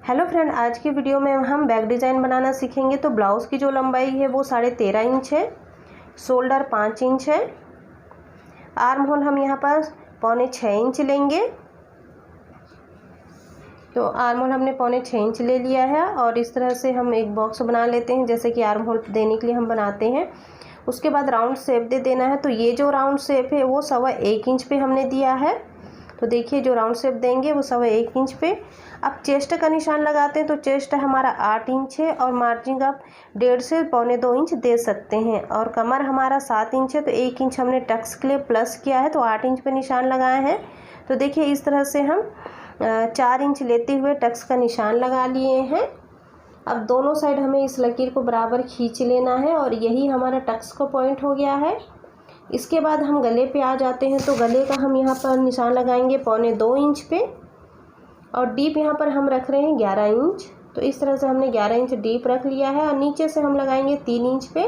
Hello friend, आज की video में हम बैक डिज़ाइन बनाना सीखेंगे। तो ब्लाउज़ की जो लंबाई है वो 13.5 इंच है, शोल्डर 5 इंच है, आर्म होल हम यहाँ पर 5.25 इंच लेंगे। तो आर्म होल हमने 5.25 इंच ले लिया है और इस तरह से हम एक बॉक्स बना लेते हैं जैसे कि आर्म होल देने के लिए हम बनाते हैं। उसके बाद राउंड शेप दे देना है। तो ये जो राउंड शेप है वो 1.25 इंच पे हमने दिया है। तो देखिए जो राउंड शेप देंगे वो 1.25 इंच पे। अब चेस्ट का निशान लगाते हैं। तो चेस्ट हमारा 8 इंच है और मार्जिन आप 1.5 से 1.25 इंच दे सकते हैं। और कमर हमारा 7 इंच है, तो 1 इंच हमने टक्स के लिए प्लस किया है, तो 8 इंच पे निशान लगाए हैं। तो देखिए इस तरह से हम 4 इंच लेते हुए टक्स का निशान लगा लिए हैं। अब दोनों साइड हमें इस लकीर को बराबर खींच लेना है और यही हमारा टक्स का पॉइंट हो गया है। इसके बाद हम गले पे आ जाते हैं। तो गले का हम यहाँ पर निशान लगाएंगे 1.25 इंच पे और डीप यहाँ पर हम रख रहे हैं 11 इंच। तो इस तरह से हमने 11 इंच डीप रख लिया है और नीचे से हम लगाएंगे 3 इंच पे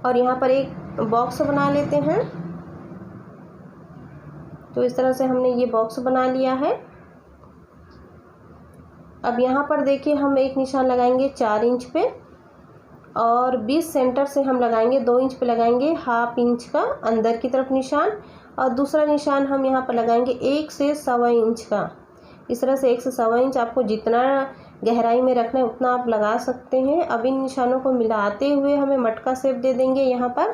और यहाँ पर एक बॉक्स बना लेते हैं। तो इस तरह से हमने ये बॉक्स बना लिया है। अब यहाँ पर देखिए हम एक निशान लगाएंगे 4 इंच पे और 20 सेंटर से हम लगाएंगे 2 इंच पे लगाएंगे ½ इंच का अंदर की तरफ निशान और दूसरा निशान हम यहाँ पर लगाएंगे 1 से 1.25 इंच का। इस तरह से 1 से 1.25 इंच आपको जितना गहराई में रखना है उतना आप लगा सकते हैं। अब इन निशानों को मिलाते हुए हमें मटका शेप दे देंगे यहाँ पर।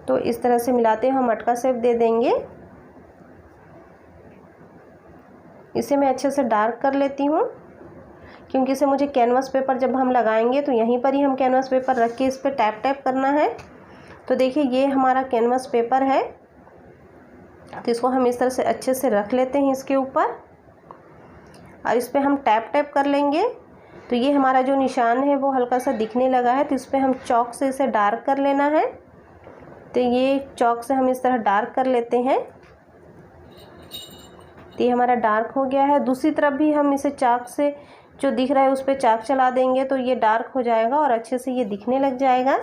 तो इस तरह से मिलाते हुए हम मटका शेप दे देंगे। इसे मैं अच्छे से डार्क कर लेती हूँ क्योंकि इसे मुझे कैनवास पेपर जब हम लगाएंगे तो यहीं पर ही हम कैनवास पेपर रख के इस पर टैप करना है। तो देखिए ये हमारा कैनवास पेपर है, तो इसको हम इस तरह से अच्छे से रख लेते हैं इसके ऊपर और इस पर हम टैप कर लेंगे। तो ये हमारा जो निशान है वो हल्का सा दिखने लगा है, तो इस पर हम चॉक से इसे डार्क कर लेना है। तो ये चॉक से हम इस तरह डार्क कर लेते हैं। तो ये हमारा डार्क हो गया है। दूसरी तरफ भी हम इसे चाक से जो दिख रहा है उस पर चाक चला देंगे तो ये डार्क हो जाएगा और अच्छे से ये दिखने लग जाएगा।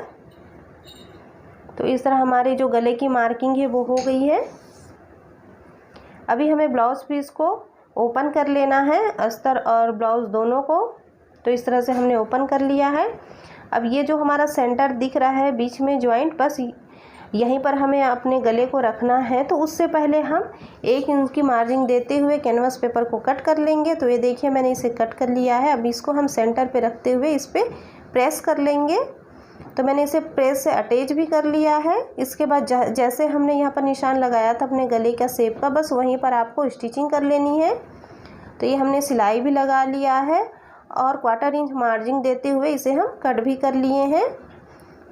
तो इस तरह हमारी जो गले की मार्किंग है वो हो गई है। अभी हमें ब्लाउज़ पीस को ओपन कर लेना है, अस्तर और ब्लाउज़ दोनों को। तो इस तरह से हमने ओपन कर लिया है। अब ये जो हमारा सेंटर दिख रहा है बीच में जॉइंट, बस यहीं पर हमें अपने गले को रखना है। तो उससे पहले हम 1 इंच की मार्जिन देते हुए कैनवास पेपर को कट कर लेंगे। तो ये देखिए मैंने इसे कट कर लिया है। अब इसको हम सेंटर पे रखते हुए इस पर प्रेस कर लेंगे। तो मैंने इसे प्रेस से अटैच भी कर लिया है। इसके बाद जैसे हमने यहाँ पर निशान लगाया था अपने गले का शेप का, बस वहीं पर आपको स्टिचिंग कर लेनी है। तो ये हमने सिलाई भी लगा लिया है और 1/4 इंच मार्जिन देते हुए इसे हम कट भी कर लिए हैं।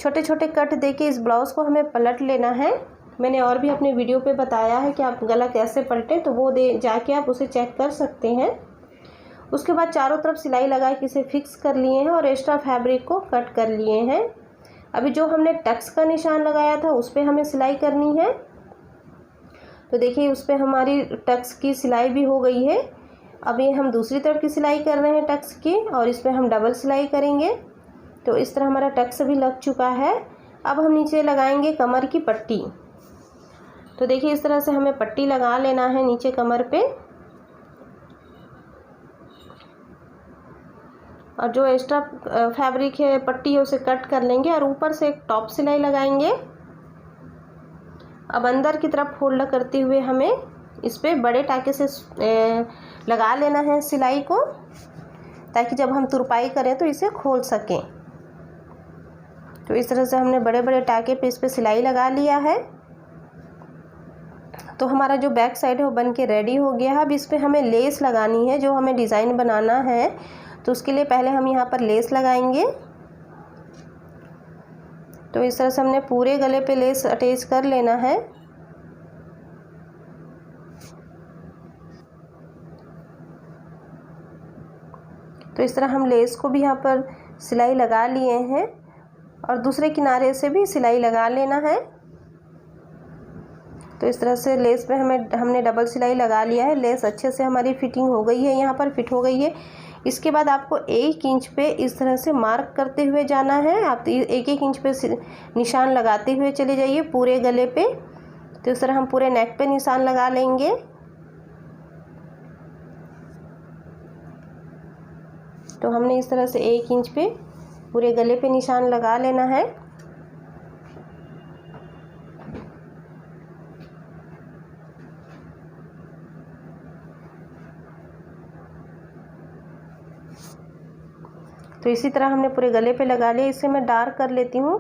छोटे छोटे कट देके इस ब्लाउज़ को हमें पलट लेना है। मैंने और भी अपने वीडियो पे बताया है कि आप गला कैसे पलटें, तो वो जाके आप उसे चेक कर सकते हैं। उसके बाद चारों तरफ सिलाई लगा के इसे फिक्स कर लिए हैं और एक्स्ट्रा फैब्रिक को कट कर लिए हैं। अभी जो हमने टक्स का निशान लगाया था उस पर हमें सिलाई करनी है। तो देखिए उस पर हमारी टक्स की सिलाई भी हो गई है। अभी हम दूसरी तरफ की सिलाई कर रहे हैं टक्स की और इस पर हम डबल सिलाई करेंगे। तो इस तरह हमारा टक्स भी लग चुका है। अब हम नीचे लगाएंगे कमर की पट्टी। तो देखिए इस तरह से हमें पट्टी लगा लेना है नीचे कमर पे और जो एक्स्ट्रा फैब्रिक है पट्टी है उसे कट कर लेंगे और ऊपर से एक टॉप सिलाई लगाएंगे। अब अंदर की तरफ फोल्ड करते हुए हमें इस पे बड़े टाके से लगा लेना है सिलाई को, ताकि जब हम तुरपाई करें तो इसे खोल सकें। तो इस तरह से हमने बड़े बड़े टाके पे इस पे सिलाई लगा लिया है। तो हमारा जो बैक साइड है वो बन के रेडी हो गया है। अब इस पे हमें लेस लगानी है, जो हमें डिज़ाइन बनाना है। तो उसके लिए पहले हम यहाँ पर लेस लगाएंगे। तो इस तरह से हमने पूरे गले पे लेस अटैच कर लेना है। तो इस तरह हम लेस को भी यहाँ पर सिलाई लगा लिए हैं और दूसरे किनारे से भी सिलाई लगा लेना है। तो इस तरह से लेस पे हमने डबल सिलाई लगा लिया है। लेस अच्छे से हमारी फिटिंग हो गई है, यहाँ पर फिट हो गई है। इसके बाद आपको 1 इंच पे इस तरह से मार्क करते हुए जाना है। आप 1-1 इंच पे निशान लगाते हुए चले जाइए पूरे गले पे। तो इस तरह हम पूरे नेक पे निशान लगा लेंगे। तो हमने इस तरह से 1 इंच पे पूरे गले पे निशान लगा लेना है। तो इसी तरह हमने पूरे गले पे लगा लिया। इसे मैं डार्क कर लेती हूँ,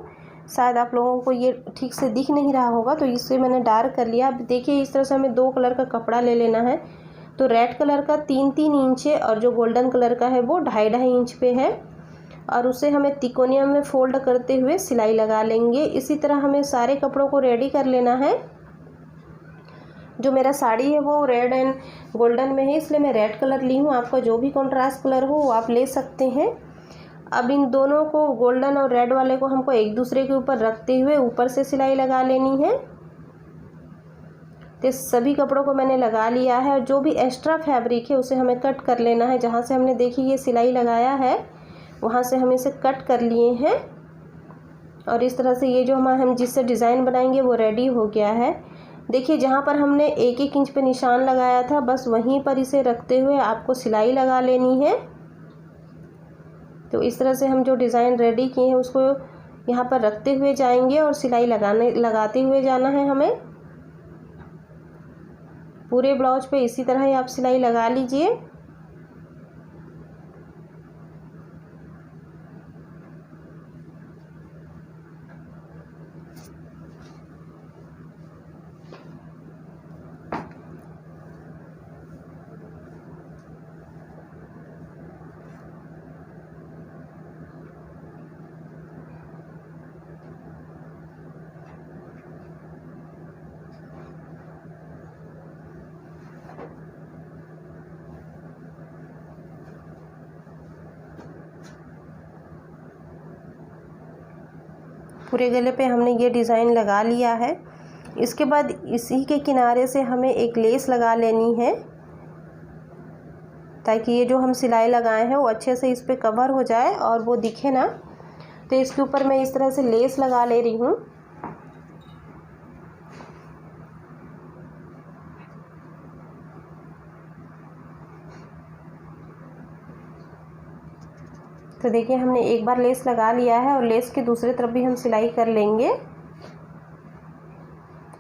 शायद आप लोगों को ये ठीक से दिख नहीं रहा होगा, तो इससे मैंने डार्क कर लिया। अब देखिए इस तरह से हमें 2 कलर का कपड़ा ले लेना है। तो रेड कलर का 3-3 इंच है और जो गोल्डन कलर का है वो 2.5-2.5 इंच पे है, और उसे हमें तिकोनियम में फोल्ड करते हुए सिलाई लगा लेंगे। इसी तरह हमें सारे कपड़ों को रेडी कर लेना है। जो मेरा साड़ी है वो रेड एंड गोल्डन में है, इसलिए मैं रेड कलर ली हूँ। आपका जो भी कॉन्ट्रास्ट कलर हो वो आप ले सकते हैं। अब इन दोनों को, गोल्डन और रेड वाले को, हमको एक दूसरे के ऊपर रखते हुए ऊपर से सिलाई लगा लेनी है। तो सभी कपड़ों को मैंने लगा लिया है, और जो भी एक्स्ट्रा फैब्रिक है उसे हमें कट कर लेना है। जहाँ से हमने देखिए ये सिलाई लगाया है वहाँ से हम इसे कट कर लिए हैं, और इस तरह से ये जो हम जिससे डिज़ाइन बनाएंगे वो रेडी हो गया है। देखिए जहाँ पर हमने 1-1 इंच पे निशान लगाया था, बस वहीं पर इसे रखते हुए आपको सिलाई लगा लेनी है। तो इस तरह से हम जो डिज़ाइन रेडी किए हैं उसको यहाँ पर रखते हुए जाएंगे और सिलाई लगाते हुए जाना है हमें। पूरे ब्लाउज पे इसी तरह ही आप सिलाई लगा लीजिए। पूरे गले पे हमने ये डिज़ाइन लगा लिया है। इसके बाद इसी के किनारे से हमें एक लेस लगा लेनी है, ताकि ये जो हम सिलाई लगाए हैं वो अच्छे से इस पे कवर हो जाए और वो दिखे ना। तो इसके ऊपर मैं इस तरह से लेस लगा ले रही हूँ। तो देखिए हमने एक बार लेस लगा लिया है, और लेस के दूसरी तरफ भी हम सिलाई कर लेंगे।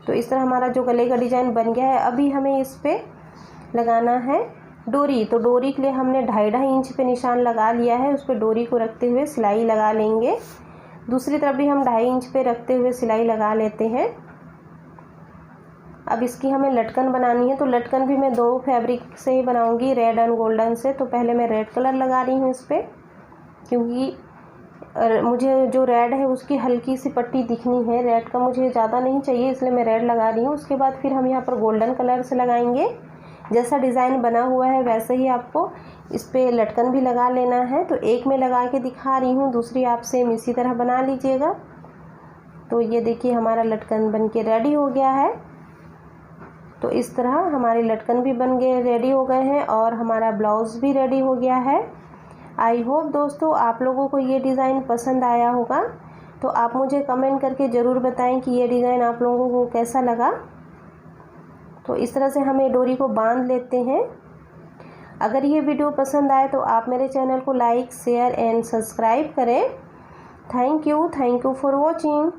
तो इस तरह हमारा जो गले का डिज़ाइन बन गया है। अभी हमें इस पे लगाना है डोरी। तो डोरी के लिए हमने 2.5-2.5 इंच पे निशान लगा लिया है, उस पर डोरी को रखते हुए सिलाई लगा लेंगे। दूसरी तरफ भी हम 2.5 इंच पे रखते हुए सिलाई लगा लेते हैं। अब इसकी हमें लटकन बनानी है। तो लटकन भी मैं 2 फैब्रिक से ही बनाऊंगी, रेड एंड गोल्डन से। तो पहले मैं रेड कलर लगा रही हूँ इस पर, क्योंकि मुझे जो रेड है उसकी हल्की सी पट्टी दिखनी है। रेड का मुझे ज़्यादा नहीं चाहिए, इसलिए मैं रेड लगा रही हूँ। उसके बाद फिर हम यहाँ पर गोल्डन कलर से लगाएंगे। जैसा डिज़ाइन बना हुआ है वैसे ही आपको इस पर लटकन भी लगा लेना है। तो एक में लगा के दिखा रही हूँ, दूसरी आप सेम इसी तरह बना लीजिएगा। तो ये देखिए हमारा लटकन बन के रेडी हो गया है। तो इस तरह हमारे लटकन भी बन गए, रेडी हो गए हैं, और हमारा ब्लाउज़ भी रेडी हो गया है। आई होप दोस्तों आप लोगों को ये डिज़ाइन पसंद आया होगा। तो आप मुझे कमेंट करके ज़रूर बताएं कि ये डिज़ाइन आप लोगों को कैसा लगा। तो इस तरह से हमें डोरी को बांध लेते हैं। अगर ये वीडियो पसंद आए तो आप मेरे चैनल को लाइक, शेयर एंड सब्सक्राइब करें। Thank you for watching.